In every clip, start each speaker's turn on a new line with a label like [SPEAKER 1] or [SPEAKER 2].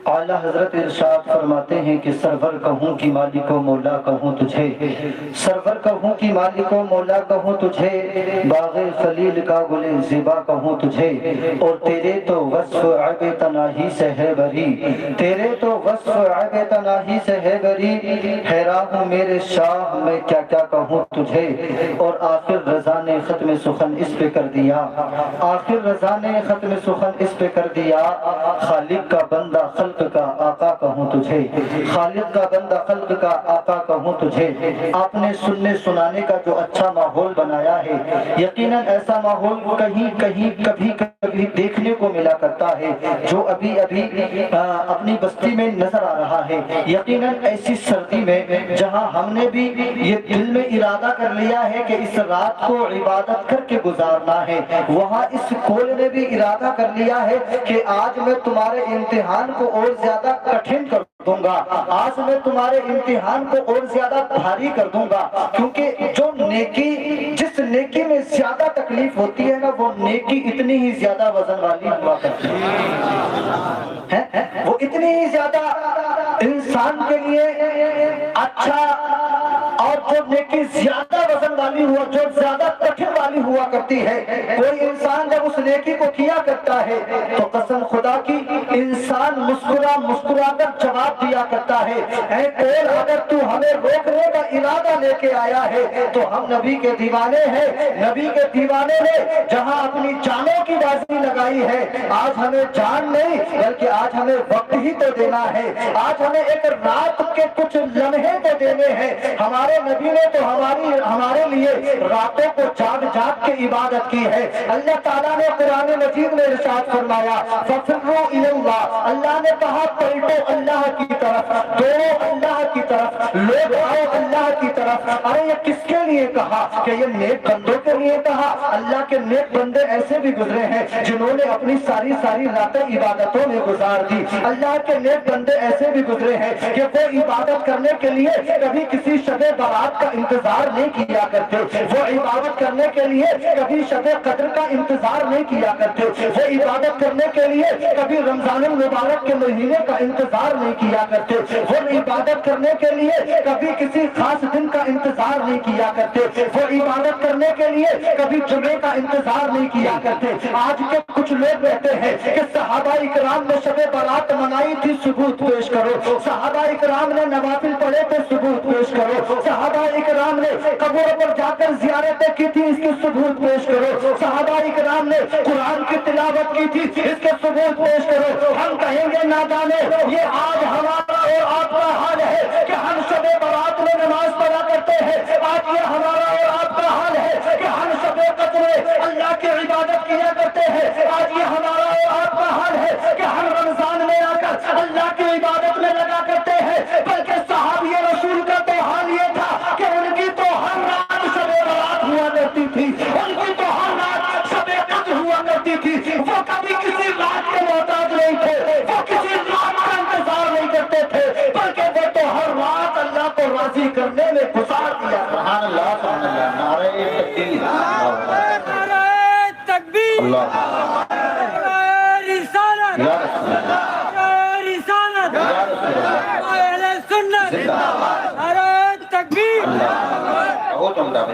[SPEAKER 1] اعلیٰ حضرت ارشاد فرماتے ہیں کہ سرور کہوں کہ مالک و مولا کہوں تجھے، سرور کہوں کہ مالک و مولا کہوں تجھے، باغ خلیل کا گل زیبا کہوں تجھے، اور تیرے تو وصف عیب تناہی سے ہے بری، تیرے تو وصف عیب تناہی سے ہے بری، حیران ہوں میرے شاہ میں کیا کیا کہوں تجھے۔ اور آخر رضا نے ختم سخن اس پہ کر دیا، آخر رضا نے ختم سخن اس پہ کر دیا، خالق کا بندہ خلق کا آقا کہوں تجھے، خالق کا بندہ خلق کا آقا کہوں تجھے۔ آپ نے سننے سنانے کا جو اچھا ماحول بنایا ہے، یقیناً ایسا ماحول کہیں کہیں کبھی کبھی دیکھنے کو ملا کرتا ہے جو ابھی ابھی اپنی بستی میں نظر آ رہا ہے۔ یقیناً ایسی سردی میں جہاں ہم نے بھی یہ دل میں ارادہ کر لیا ہے کہ اس رات کو عبادت کر کے گزارنا ہے، وہاں اس کول نے بھی ارادہ کر لیا ہے کہ آج میں تمہارے امتحان کو اور زیادہ کٹھن کر دوں گا، آج میں تمہارے امتحان کو اور زیادہ بھاری کر دوں گا، کیونکہ جو نیکی، جس نیکی میں زیادہ تکلیف ہوتی ہے نا، وہ نیکی اتنی ہی زیادہ وزن والی ہوا کرتی ہے، وہ اتنی ہی زیادہ انسان کے لیے اچھا، اور جو نیکی زیادہ وزن والی ہوا، جو زیادہ کٹھن والی ہوا کرتی ہے، کوئی انسان جب اس نیکی کو کیا کرتا ہے تو قسم خدا کی انسان مسکرا مسکرا کر جواب دیا کرتا ہے، اے کول اگر تو ہمیں روکنے کا ارادہ لے کے آیا ہے تو ہم نبی کے دیوانے ہیں، نبی کے دیوانے نے جہاں اپنی جانوں کی بازی لگائی ہے، آج ہمیں جان نہیں بلکہ آج ہمیں وقت ہی تو دینا ہے، آج ہمیں ایک رات کے کچھ لمحے تو دینے ہیں۔ ہمارے نبی نے تو ہمارے لیے راتوں کو جاگ جاگ کے عبادت کی ہے۔ اللہ تعالیٰ نے قرآن مجید میں ارشاد فرمایا فَفِرُّوا إِلَى اللَّهِ، اللہ نے کہا پلٹو اللہ کی طرف، دوڑو اللہ کی طرف، لوگ آؤ اللہ کی طرف۔ ارے یہ کس کے لیے کہا؟ کہ یہ نیک بندوں کے لیے کہا۔ اللہ کے نیک بندے ایسے بھی گزرے ہیں جنہوں نے اپنی ساری راتیں عبادتوں میں گزار دی۔ اللہ کے نیک بندے ایسے بھی گزرے ہیں کہ وہ عبادت کرنے کے لیے کبھی کسی شب برات کا انتظار نہیں کیا کرتے، وہ عبادت کرنے کے لیے کبھی شب قدر کا انتظار نہیں کیا کرتے، وہ عبادت کرنے کے لیے کبھی رمضان المبارک کے مہینے کا انتظار نہیں کیا کرتے، وہ عبادت کرنے کے لیے کبھی کسی خاص دن کا انتظار نہیں کیا کرتے، وہ عبادت کرنے کے لیے کبھی جمعے کا انتظار نہیں کیا کرتے۔ آج کے کچھ لوگ کہتے ہیں کہ صحابہ اکرام نے شب برات منائی تھی، ثبوت پیش کرو، صحابہ اکرام نے نوافل پڑھے تھے، ثبوت پیش کرو، صحابہ اکرام نے قبروں پر جا کر زیارتیں کی تھی، اس کے ثبوت پیش کرو، صحابہ اکرام نے قرآن کی تلاوت کی تھی، اس کے ثبوت پیش کرو۔ ہم کہیں گے نادانے، یہ آج ہمارا اور آپ کا حال ہے کہ ہم شب برات میں نماز پڑھا کرتے ہیں، آج یہ ہمارا اور آپ کا حال ہے کہ ہم شب قدر میں اللہ کی عبادت کیا کرتے ہیں، آج یہ ہمارا اور آپ کا حال ہے کہ ہم رمضان میں آ کر اللہ کی عبادت میں لگا کرتے ہیں۔ بلکہ صحابی رسول کا تو حال یہ تھا کہ ان کی تو ہر رات شب برات ہوا کرتی تھی، ان کی تو ہر رات شب قدر ہوا کرتی تھی، وہ کبھی کسی رات کے محتاج نہیں تھے، وہ کسی رات کا انتظار نہیں کرتے تھے، بلکہ وہ تو ہر رات اللہ کو راضی کرنے میں گزار دیا۔ سبحان اللہ، سبحان اللہ، نعرہ تکبیر،
[SPEAKER 2] نعرہ تکبیر،
[SPEAKER 1] اللہ،
[SPEAKER 2] نعرہ رسالت،
[SPEAKER 1] یا رسول اللہ،
[SPEAKER 2] نعرہ رسالت،
[SPEAKER 1] یا رسول اللہ،
[SPEAKER 2] نعرہ اہل سنت،
[SPEAKER 1] زندہ باد،
[SPEAKER 2] نعرہ تکبیر۔
[SPEAKER 1] بہت عمدہ،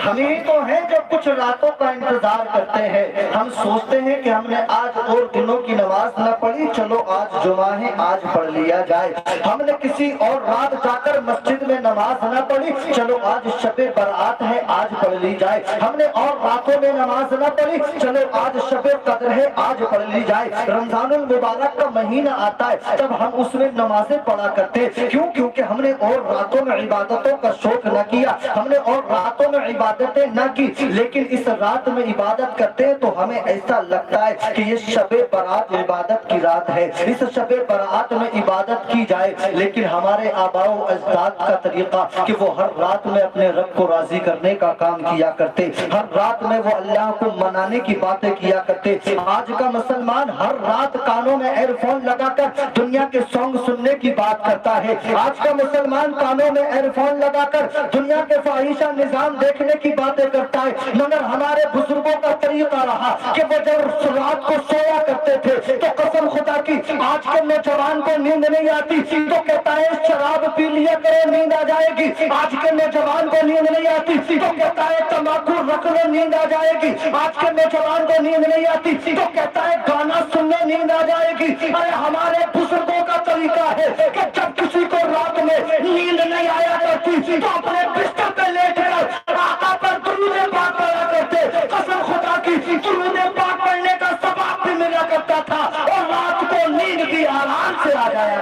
[SPEAKER 1] ہم ہی تو ہیں جو کچھ راتوں کا انتظار کرتے ہیں، ہم سوچتے ہیں کہ ہم نے آج اور دنوں کی نماز نہ پڑھی، چلو آج جمعہ ہے آج پڑھ لیا جائے، ہم نے کسی اور رات جا کر مسجد میں نماز نہ پڑھی، چلو آج شب برات ہے آج پڑھ لی جائے، ہم نے اور راتوں میں نماز نہ پڑھی، چلو آج شب قدر ہے آج پڑھ لی جائے۔ رمضان المبارک کا مہینہ آتا ہے جب ہم اس میں نمازیں پڑھا کرتے، کیونکہ ہم نے اور راتوں میں عبادتوں کا شوق نہ کیا، ہم نے اور راتوں میں عبادتیں نہ کی، لیکن اس رات میں عبادت کرتے ہیں تو ہمیں ایسا لگتا ہے کہ یہ شب برات عبادت کی رات ہے، اس شب برات میں عبادت کی جائے۔ لیکن ہمارے آباء و اجداد کا طریقہ کہ وہ ہر رات میں اپنے رب کو راضی کرنے کا کام کیا کرتے، ہر رات میں وہ اللہ کو منانے کی باتیں کیا کرتے۔ آج کا مسلمان ہر رات کانوں میں ایئر فون لگا کر دنیا کے سانگ سننے کی بات کرتا ہے، آج کا مسلمان کانوں میں ایئر فون لگا کر دنیا کے فاحشہ نظام دیکھنے کی باتیں کرتا ہے، مگر ہمارے بزرگوں کا طریقہ رہا کہ وہ جب رات کو سویا کرتے تھے تو قسم خدا کی آج کے نوجوان کو نیند نہیں آتی تو کہتا ہے شراب پی لیا کرے نیند آ جائے گی، آج کے نوجوان کو نیند نہیں آتی تو کہتا ہے تمباکو رکھ لو نیند آ جائے گی، آج کے نوجوان کو نیند نہیں آتی تو کہتا ہے گانا سننے نیند آ جائے گی۔ ارے ہمارے بزرگوں کا طریقہ ہے کہ جب کسی کو رات میں نیند نہیں آیا کرتی تو اپنے بستر پہ لیٹ کر آقا پر درود پاک پڑھا کرتے، قسم خدا کی درود پاک پڑھنے کا ثواب بھی ملا کرتا تھا اور رات کو نیند بھی آرام سے آ جایا۔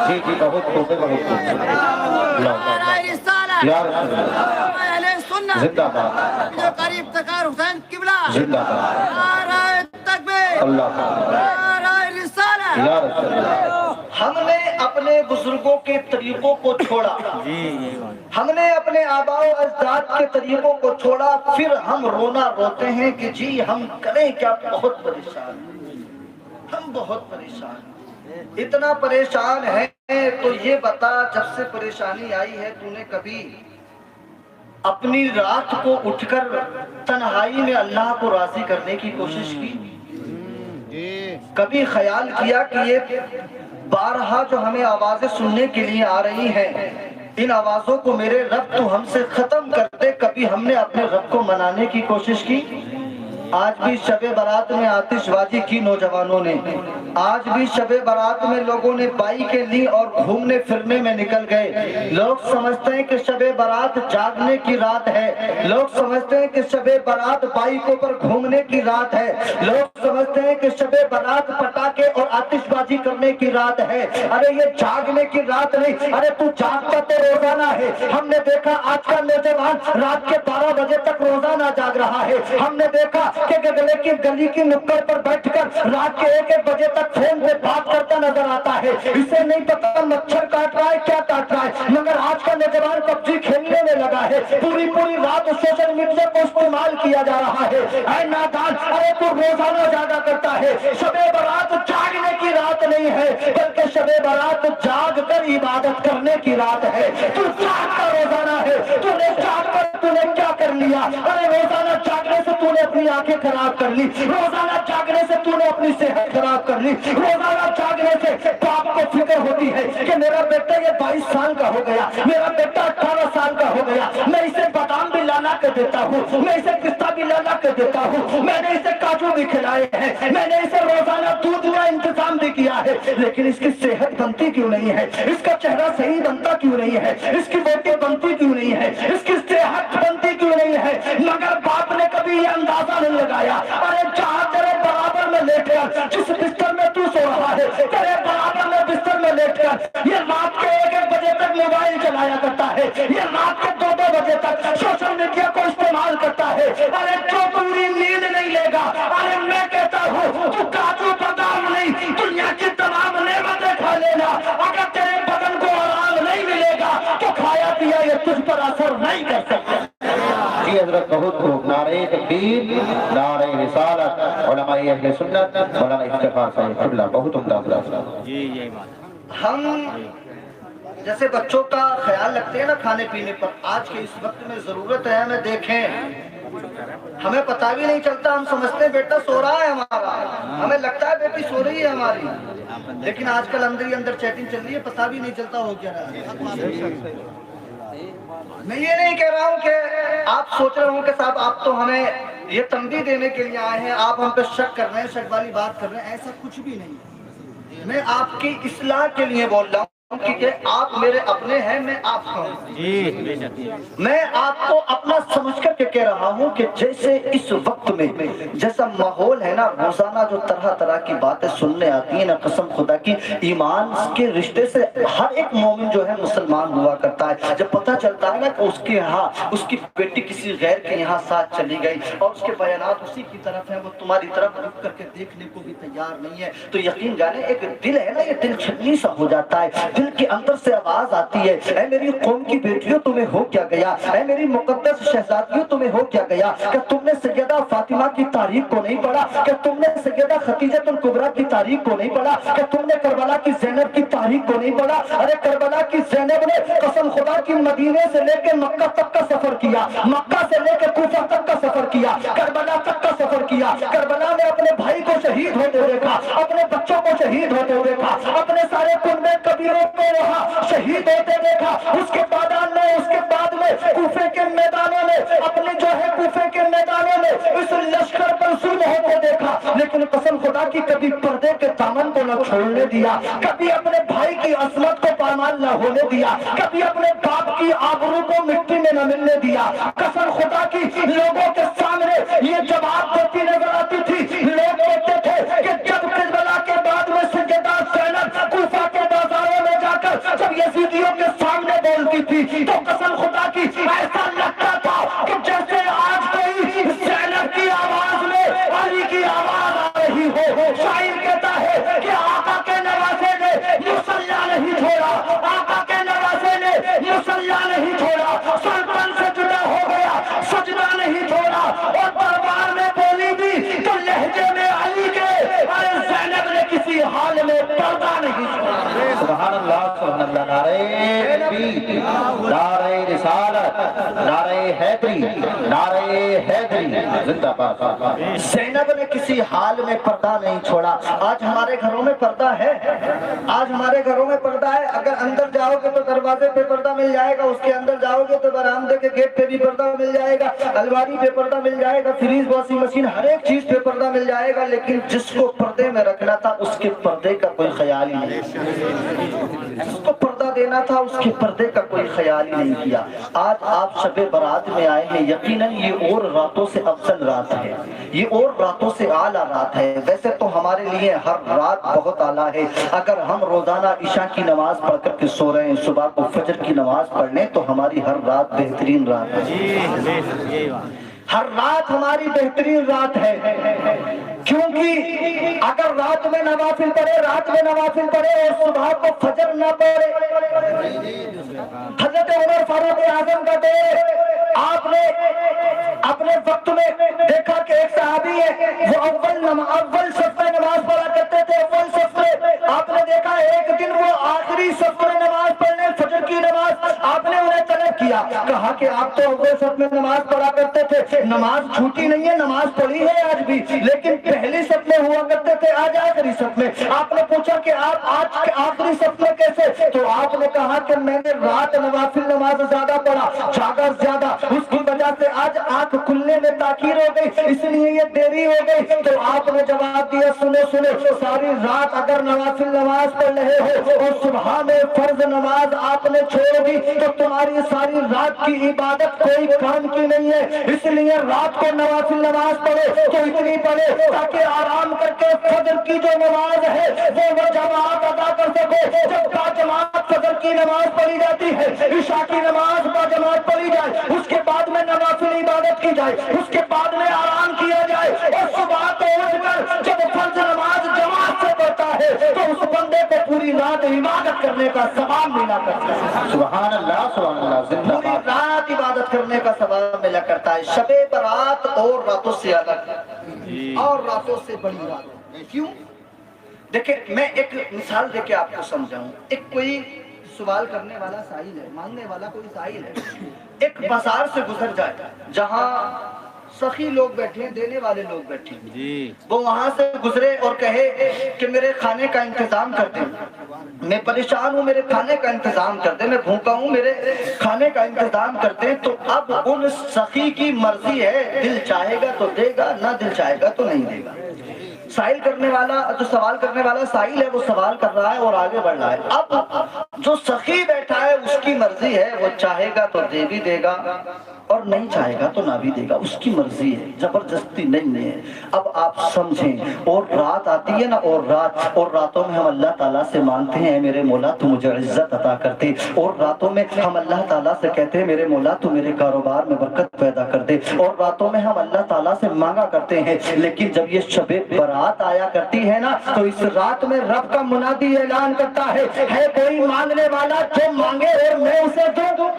[SPEAKER 3] جی جی بہت خوب ہے، بہت خوب یا رسول اللہ زندہ باد،
[SPEAKER 4] قریب تکار حسین قبلہ
[SPEAKER 3] زندہ باد،
[SPEAKER 4] نعرہ تکبیر،
[SPEAKER 3] اللہ
[SPEAKER 4] نعرہ رسالہ۔
[SPEAKER 3] یا رسول اللہ۔
[SPEAKER 1] ہم نے اپنے بزرگوں کے طریقوں کو چھوڑا، ہم نے اپنے آباء و اجداد کے طریقوں کو چھوڑا، پھر ہم رونا روتے ہیں کہ جی ہم کریں کیا، بہت پریشان ہیں، ہم بہت پریشان ہیں۔ اتنا پریشان ہے تو یہ بتا جب سے پریشانی آئی ہے تو نے کبھی اپنی رات کو اٹھ کر تنہائی میں اللہ کو راضی کرنے کی کوشش کی؟ کبھی خیال کیا کہ یہ بارہا جو ہمیں آوازیں سننے کے لیے آ رہی ہیں ان آوازوں کو میرے رب تو ہم سے ختم کر دے، کبھی ہم نے اپنے رب کو منانے کی کوشش کی؟ آج بھی شب برات میں آتش بازی کی نوجوانوں نے، آج بھی شب برات میں لوگوں نے بائیکیں لی اور گھومنے پھرنے میں نکل گئے۔ لوگ سمجھتے ہیں کہ شب برات جاگنے کی رات ہے، لوگ سمجھتے ہیں کہ شب برات بائیکوں پر گھومنے کی رات ہے، لوگ سمجھتے ہیں کہ شب برات پٹاخے اور آتش بازی کرنے کی رات ہے۔ ارے یہ جاگنے کی رات نہیں، ارے تو جاگتا تو روزانہ ہے۔ ہم نے دیکھا آج کا نوجوان رات کے 12 بجے تک روزانہ جاگ رہا ہے، ہم نے دیکھا کہ گلی کی نکڑ پر بیٹھ کر رات کے 1 بجے تک فون پہ بات کرتا نظر آتا ہے، اسے نہیں پتا مچھر کاٹ رہا ہے کیا کاٹ رہا ہے، مگر آج کا نوجوان پبجی کھیلنے میں لگا ہے، پوری رات سوشل میڈیا کو استعمال کیا جا رہا ہے۔ اے نادان، ارے تو روزانہ جاگا کرتا ہے، شب برات جاگنے کی رات نہیں ہے بلکہ شب برات جاگ کر عبادت کرنے کی رات ہے۔ تو جاگ کر روزانہ ہے، تو نے جاگ کر تو نے کیا کر لیا؟ ارے روزانہ جاگنے سے تو نے اپنی آنکھیں خراب کر لی، روزانہ جاگنے سے تو نے اپنی صحت خراب کر لی، روزانہ جاگنے سے باپ کو فکر ہوتی ہے کہ میرا بیٹا یہ 22 سال کا ہو گیا، میرا بیٹا 18 سال کا ہو گیا، میں اسے بادام بھی لانا کے دیتا ہوں، میں اسے پستہ بھی لانا کے دیتا ہوں، میں نے اسے کاجو بھی کھلائے ہیں، میں نے اسے روزانہ دودھ کا انتظام بھی کیا ہے، لیکن اس کی صحت بنتی کیوں نہیں ہے؟ اس کا چہرہ صحیح بنتا کیوں نہیں ہے؟ اس کی بوٹی بنتی کیوں نہیں ہے؟ اس کی صحت بنتی کیوں نہیں ہے؟ مگر باپ نے کبھی یہ اندازہ نہیں لگایا، ارے جہاں تیرے برابر میں لیٹ کر جس بستر میں تو سو رہا ہے، تیرے برابر میں بستر میں لیٹ کر یہ رات کے 1 بجے تک موبائل چلایا کرتا ہے، یہ رات کے 2 بجے تک سوشل میڈیا کو استعمال کرتا ہے، ارے جو پوری نیند نہیں لے گا، ارے میں کہتا ہوں تو کاجو بادام نہیں دنیا کی تمام نعمتیں کھا لینا، اگر تیرے بدن کو آرام نہیں ملے گا تو کھایا پیا یہ تجھ پر اثر نہیں کر سکتا۔
[SPEAKER 3] جی حضرت بہت خوب، نعرہ تکبیر، نعرہ رسالت، علماء اہل سنت، مولانا افتخار صاحب قبلہ، بہت عمدہ خلاصہ۔
[SPEAKER 1] ہم جیسے بچوں کا خیال رکھتے ہیں نا کھانے پینے پر، آج کے اس وقت میں ضرورت ہے ہمیں دیکھیں، ہمیں پتہ بھی نہیں چلتا، ہم سمجھتے ہیں بیٹا سو رہا ہے ہمارا، ہمیں لگتا ہے بیٹی سو رہی ہے ہماری، لیکن آج کل اندر ہی اندر چیٹنگ چل رہی ہے، پتہ بھی نہیں چلتا ہو کیا رہا ہے۔ میں یہ نہیں کہہ رہا ہوں کہ آپ سوچ رہے ہوں کہ صاحب آپ تو ہمیں یہ تنبیہ دینے کے لیے آئے ہیں، آپ ہم پہ شک کر رہے ہیں، شک والی بات کر رہے ہیں، ایسا کچھ بھی نہیں ہے۔ میں آپ کی اصلاح کے لیے بول رہا ہوں کیونکہ آپ میرے اپنے ہیں، میں آپ کا ہوں، میں آپ کو اپنا سمجھ کر کے کہہ رہا ہوں کہ جیسے اس وقت میں جیسا ماحول ہے نا، روزانہ جو طرح طرح کی باتیں سننے آتی ہیں نا، قسم خدا کی ایمان کے رشتے سے ہر ایک مومن جو ہے مسلمان ہوا کرتا ہے، جب پتہ چلتا ہے نا کہ اس کے یہاں اس کی بیٹی کسی غیر کے یہاں ساتھ چلی گئی اور اس کے بیانات اسی کی طرف ہیں، وہ تمہاری طرف رک کر کے دیکھنے کو بھی تیار نہیں ہے، تو یقین جانے ایک دل ہے نا، یہ دل چھلنی سا ہو جاتا ہے، دل کے اندر سے آواز آتی ہے، اے میری قوم کی بیٹیوں تمہیں ہو کیا گیا، اے میری مقدس شہزادیوں تمہیں ہو کیا گیا؟ کہ تم نے سیدہ فاطمہ کی تاریخ کو نہیں پڑھا؟ کہ تم نے سیدہ خدیجہ الکبریٰ کی تاریخ کو نہیں پڑھا؟ کہ تم نے کربلا کی زینب کی تاریخ کو نہیں پڑھا؟ ارے کربلا کی زینب نے قسم خدا کی مدینے سے لے کے مکہ تک کا سفر کیا، مکہ سے لے کے کوفہ تک کا سفر کیا، کربلا تک کا سفر کیا، کربلا میں اپنے بھائی کو شہید ہوتے دیکھا، اپنے بچوں کو شہید ہوتے دیکھا، اپنے سارے کنبے قبیلوں کو وہاں شہید ہوتے دیکھا۔ اس کے بعد میں کوفے کے میدانوں میں اپنے جو ہے کوفے کے میدانوں میں اس لشکر پر ظلم ہوتے دیکھا، لیکن قسم خدا کی کبھی پردے کے دامن کو نہ چھوڑنے دیا، کبھی اپنے بھائی کی عصمت کو پامال نہ ہونے دیا، کبھی اپنے باپ کی آبرو کو مٹی میں نہ ملنے دیا۔ قسم خدا کی لوگوں کے سامنے یہ جواب دیتی نظر آتی تھی۔ لوگ کہتے تھے کہ جب کربلا کے بعد میں سیدہ زینب کوفہ کے بازاروں میں جا کر جب یزیدیوں کے سامنے بولتی تھی تو قسم خدا کی ایسا لگتا تھا کہ جیسے آج کوئی زینب کی آواز میں علی کی آواز آ رہی ہو۔ شاعر کہتا ہے کہ آقا کے نواسے نے مصلی نہیں چھوڑا، آقا کے نواسے نے مصلی نہیں چھوڑا، سلطان سے جدا ہو گیا، سجدہ نہیں چھوڑا، اور دربار میں بولی بھی تو لہجے میں علی کے، اور زینب نے کسی حال میں پردہ نہیں چھوڑا۔
[SPEAKER 3] سبحان اللہ سبحان اللہ، نعرہ تکبیر، نعرہ رسالت، نعرہ حیدری، نعرہ حیدری زندہ باد۔
[SPEAKER 1] زینب نے کسی حال میں پردہ نہیں چھوڑا۔ آج ہمارے گھروں میں پردہ ہے، آج ہمارے گھروں میں پردہ ہے۔ اگر اندر جاؤ گے تو دروازے پہ پردہ مل جائے گا، اس کے اندر جاؤ گے تو برآمدے کے گیٹ پہ بھی پردہ مل جائے گا، الماری پہ پردہ مل جائے گا، فریج واشنگ مشین ہر ایک چیز پہ پردہ مل جائے گا، لیکن جس کو پردے میں رکھنا تھا اس کے پردے کا کوئی خیال ہی نہیں، جس کو پردہ دینا تھا اس کے پردے کا کوئی خیال ہی نہیں کیا۔ آج آپ شب برات میں آئے ہیں، یقیناً یہ اور راتوں سے افضل رات ہے، یہ اور راتوں سے اعلیٰ رات ہے۔ ویسے تو ہمارے لیے ہر رات بہت اعلیٰ ہے۔ اگر ہم روزانہ عشاء کی نماز پڑھ کر کے سو رہے ہیں، صبح کو فجر کی نماز پڑھ لیں تو ہماری ہر رات بہترین رات ہے، ہر رات ہماری بہترین رات ہے۔ کیونکہ اگر رات میں نوافل پڑھے اور صبح کو فجر نہ پڑھے، حضرت عمر فاروق اعظم کا دور، آپ نے اپنے وقت میں دیکھا کہ ایک صحابی ہے، وہ اول صف میں نماز پڑھا کرتے تھے، اول صف میں۔ آپ نے دیکھا ایک دن وہ آخری صف میں نماز پڑھنے، فجر کی نماز، آپ نے انہیں طلب کیا، کہا کہ آپ تو اول صف میں نماز پڑھا کرتے تھے، نماز چھوٹی نہیں ہے، نماز پڑھی ہے آج بھی، لیکن پہلی صف میں ہوا کرتے تھے، آج آخری صف میں۔ آپ نے پوچھا کہ آپ آج آخری صف میں کیسے؟ تو آپ نے کہا کہ میں نے رات نوافل نماز زیادہ پڑھا، جاگا زیادہ، اس کی وجہ سے آج آنکھ کھلنے میں تاخیر ہو گئی، اس لیے یہ دیری ہو گئی۔ تو آپ نے جواب دیا، سنو ساری رات اگر نوافل نماز پڑھ رہے ہو اور صبح میں فرض نماز آپ نے چھوڑ دی تو تمہاری ساری رات کی عبادت کوئی کام کی نہیں ہے۔ اس لیے رات کو نوافل نماز پڑھو تو اتنی پڑھے تاکہ آرام کر کے فجر کی جو نماز ہے وہ جماعت ادا کر سکو۔ جب با جماعت فجر کی نماز پڑھی جاتی ہے، عشاء کی نماز با جماعت پڑھی جائے، اس کے بعد میں نوافل عبادت کی جائے، اس کے بعد میں آرام کیا جائے، اور صبح کو اٹھ کر جب فرض نماز جماعت سے پڑھتا ہے تو اس بندے کو پوری رات عبادت کرنے کا ثواب ملا کرتا ہے۔
[SPEAKER 3] سبحان اللہ سبحان اللہ، زندہ
[SPEAKER 1] پوری
[SPEAKER 3] باد۔
[SPEAKER 1] رات عبادت کرنے کا ثواب ملا کرتا ہے۔ شب برات اور راتوں سے الگ اور راتوں سے بڑی رات ہے۔ کیوں؟ دیکھیں، میں ایک مثال دے کے آپ کو سمجھاؤں۔ ایک کوئی سوال کرنے والا سائل ہے، مانگنے والا کوئی سائل ہے، ایک بازار سے گزر جائے جہاں سخی لوگ بیٹھے ہیں، دینے والے لوگ بیٹھے ہیں، وہ وہاں سے گزرے اور کہے کہ میرے کھانے کا انتظام کر دیں، میں پریشان ہوں، میرے کھانے کا انتظام کر دیں، میں بھوکا ہوں، میرے کھانے کا انتظام کر دیں۔ تو اب ان سخی کی مرضی ہے، دل چاہے گا تو دے گا، نہ دل چاہے گا تو نہیں دے گا۔ سائل کرنے والا، جو سوال کرنے والا سائل ہے، وہ سوال کر رہا ہے اور آگے بڑھ رہا ہے۔ اب جو سخی بیٹھا ہے اس کی مرضی ہے، وہ چاہے گا تو دے بھی دے گا اور نہیں چاہے گا تو نہ بھی دے گا، اس کی مرضی ہے، زبردستی نہیں ہے۔ اب آپ سمجھیں، اور رات آتی ہے نا، اور راتوں میں ہم اللہ تعالیٰ سے مانگتے ہیں اے میرے مولا تو مجھے عزت عطا کر دے، اور راتوں میں ہم اللہ تعالیٰ سے کہتے ہیں میرے مولا تو میرے کاروبار میں برکت پیدا کر دے، اور راتوں میں ہم اللہ تعالیٰ سے مانگا کرتے ہیں۔ لیکن جب یہ شب برات آیا کرتی ہے نا تو اس رات میں رب کا منادی اعلان کرتا ہے کوئی مانگنے والا جو مانگے اور میں اسے دوں۔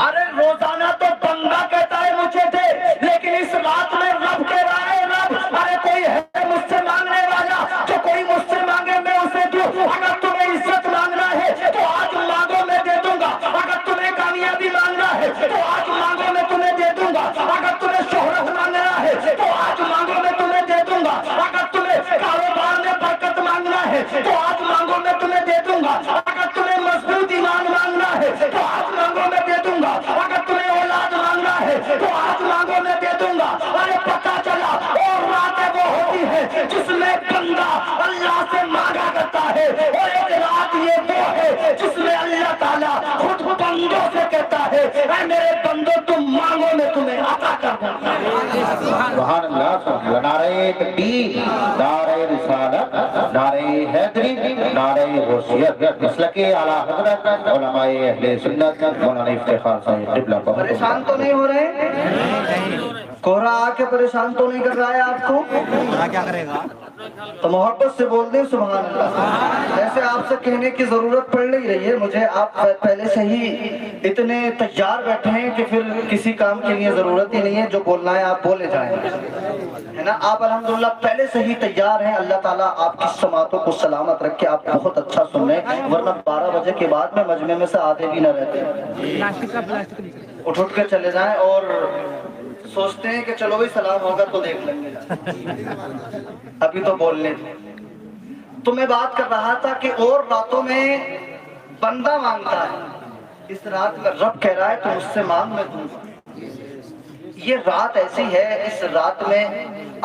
[SPEAKER 1] ارے روزانہ تو بندہ کہتا ہے مجھے دے، لیکن اس رات میں رب کہہ رہا ہے رب ارے کوئی ہے مجھ سے مانگنے والا جو کوئی مجھ سے مانگے میں اسے دوں۔ اگر تمہیں عزت مانگنا ہے تو آج مانگو میں دے دوں گا، اگر تمہیں کامیابی مانگنا ہے تو آج مانگو میں تمہیں دے دوں گا، اگر تمہیں شہرت مانگنا ہے تو آج مانگو میں تمہیں دے دوں گا، اگر تمہیں کاروبار میں برکت مانگنا ہے تو آج مانگو میں تمہیں دے دوں گا، اگر تمہیں مضبوط ایمان مانگنا ہے تو آج مانگو میں دے دوں گا، اگر تمہیں اولاد مانگنا ہے تو آج مانگو میں دے دوں گا۔ ارے پتہ چلا اور راتیں وہ ہوتی ہے جس میں بندہ اللہ سے مانگا کرتا ہے، اور ایک رات یہ وہ ہے جس میں اللہ تعالیٰ خود بندوں سے کہتا ہے اے میرے بندوں تم مانگو میں تمہیں عطا کر دوں گا۔
[SPEAKER 3] سبحان اللہ، سبحان اللہ، نعرہ تکبیر، نعرہ رسالت، نعرہ حیدری، نعرہ غوثیت، مسلک اعلیٰ حضرت علماء اہل سنت مولانا افتخار صاحب قبلہ۔
[SPEAKER 1] پریشان تو نہیں ہو رہے؟ کوہرا آ کے پریشان تو نہیں کر رہا ہے آپ کو؟
[SPEAKER 2] کیا کرے گا؟
[SPEAKER 1] تو محبت سے بول دیں سبحان اللہ۔ ایسے آپ سے کہنے کی ضرورت پڑ نہیں رہی ہے مجھے، آپ پہلے سے ہی اتنے تیار بیٹھے ہیں کہ پھر کسی کام کے لیے ضرورت ہی نہیں ہے، جو بولنا ہے آپ بولے جائیں، ہے نا؟ آپ الحمدللہ پہلے سے ہی تیار ہیں۔ اللہ تعالیٰ آپ کی سماعتوں کو سلامت رکھے، آپ بہت اچھا سن رہے ہیں، ورنہ 12 بجے کے بعد میں مجمع میں سے آدھے بھی نہ رہتے، اٹھ کے چلے جائیں اور سوچتے ہیں کہ چلو بھائی سلام ہوگا تو دیکھ لیں گے، ابھی تو بولنے تھے۔ تو میں بات کر رہا تھا کہ اور راتوں میں بندہ مانگتا ہے، اس رات میں رب کہہ رہا ہے تو مجھ سے مانگ میں دوں گا۔ یہ رات ایسی ہے، اس رات میں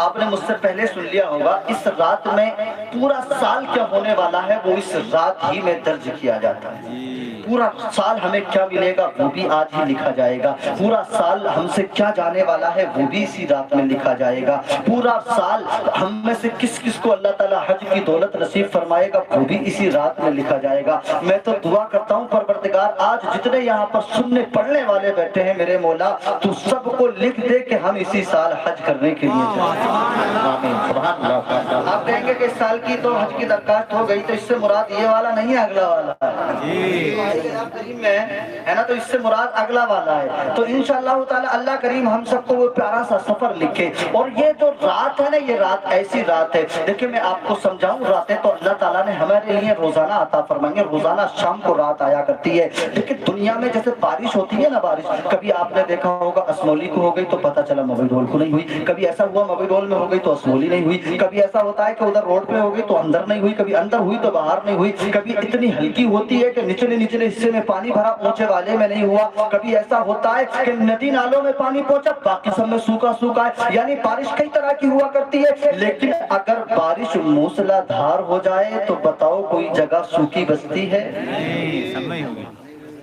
[SPEAKER 1] آپ نے مجھ سے پہلے سن لیا ہوگا، اس رات میں پورا سال کیا ہونے والا ہے وہ اس رات ہی میں درج کیا جاتا ہے۔ پورا سال ہمیں کیا ملے گا وہ بھی آج ہی لکھا جائے گا، پورا سال ہم سے کیا جانے والا ہے وہ بھی اسی رات میں لکھا جائے گا، پورا سال ہم میں سے کس کس کو اللہ تعالیٰ حج کی دولت نصیب فرمائے گا وہ بھی اسی رات میں لکھا جائے گا۔ میں تو دعا کرتا ہوں پروردگار آج جتنے یہاں پر سننے پڑھنے والے بیٹھے ہیں میرے مولا تو سب کو لکھ دے کہ ہم اسی سال حج کرنے کے لیے جائیں۔
[SPEAKER 3] آمین، سبحان اللہ۔
[SPEAKER 1] آپ کہیں گے کہ اس سال کی تو حج کی درخواست ہو گئی، تو اس سے مراد یہ والا نہیں ہے، اگلا والا ہے کریم میں ہے نا، تو اس سے مراد اگلا والا ہے۔ تو انشاءاللہ تعالی اللہ کریم ہم سب کو وہ پیارا سا سفر لکھے، اور یہ جو رات ہے نا یہ رات ایسی رات ہے، دیکھیں میں آپ کو سمجھاؤں، راتیں تو اللہ تعالیٰ نے ہمارے لیے روزانہ عطا فرمائیں گے، روزانہ شام کو رات آیا کرتی ہے، لیکن دنیا میں جیسے بارش ہوتی ہے نا، بارش کبھی آپ نے دیکھا ہوگا اسمولی کو ہو گئی تو پتہ چلا موبیڈول کو نہیں ہوئی، کبھی ایسا ہوا موبیڈول میں ہو گئی تو اسمولی نہیں ہوئی، کبھی ایسا ہوتا ہے کہ ادھر روڈ پہ ہو گئی تو اندر نہیں ہوئی، کبھی اندر ہوئی تو باہر نہیں ہوئی، کبھی اتنی ہلکی ہوتی ہے کہ نچلے نچلے حصے میں پانی بھرا اونچے والے میں نہیں ہوا، کبھی ایسا ہوتا ہے کہ ندی نالوں میں پانی پہنچا باقی سب میں سوکھا سوکھا ہے، یعنی بارش کئی طرح کی ہوا کرتی ہے، لیکن اگر بارش موسلا دھار ہو جائے تو بتاؤ کوئی جگہ سوکھی بستی ہے؟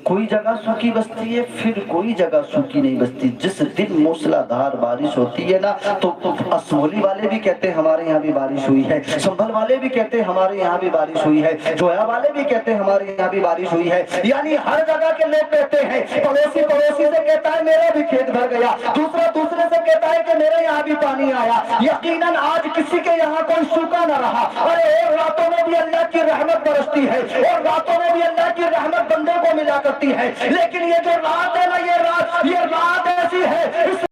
[SPEAKER 1] کوئی جگہ سوکھی بستی ہے؟ پھر کوئی جگہ سوکھی نہیں بستی۔ جس دن موسلا دھار بارش ہوتی ہے نا تو اسمولی والے بھی کہتے ہیں ہمارے یہاں بھی بارش ہوئی ہے، سنبھل والے بھی کہتے ہیں ہمارے یہاں بھی بارش ہوئی ہے، جویا والے بھی کہتے ہیں ہمارے یہاں بھی بارش ہوئی ہے، یعنی ہر جگہ کے لوگ کہتے ہیں، پڑوسی پڑوسی سے کہتا ہے میرا بھی کھیت بھر گیا، دوسرا دوسرے سے کہتا ہے کہ میرے یہاں بھی پانی آیا، یقیناً آج کسی کے یہاں کوئی سوکھا نہ رہا۔ ارے اور راتوں میں بھی اللہ کی رحمت برستی ہے، اور راتوں میں بھی اللہ کی رحمت بندے کو ملا کرتی ہے، لیکن یہ جو رات ہے نا یہ رات ایسی ہے